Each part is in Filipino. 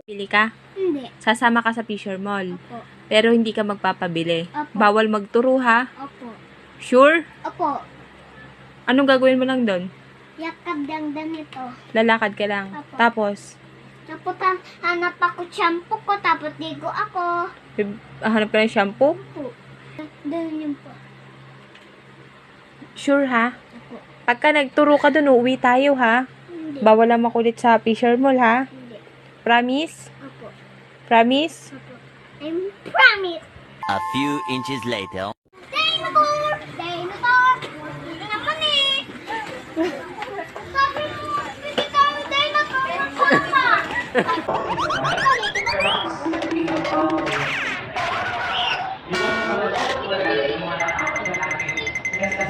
Pili ka? Hindi. Sasama ka sa Fisher Mall. Opo. Pero hindi ka magpapabili. Opo. Bawal magturo ha? Opo. Sure? Opo. Anong gagawin mo lang doon? Yakap lang ganito. Lalakad ka lang. Opo. Tapos, Tapos hanap ako shampoo ko, tapos ligo ako. hanap ka ng shampoo? Opo. Doon yun po. Sure ha? Opo. Pagka nagturo ka doon, uuwi tayo ha? Hindi. Bawal lang makulit sa Fisher Mall ha? Hindi. Promise? Opo. Promise? Opo. I promise. A few inches later. Dinosaur! Dinosaur! Hindi naman eh. Sabi mo, hindi tayo dinosaur. Mama!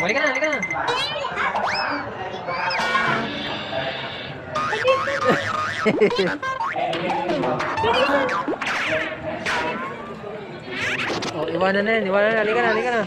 Halika na, halika na. Oh, iwanan na yan, iwanan na. Halika na, halika na.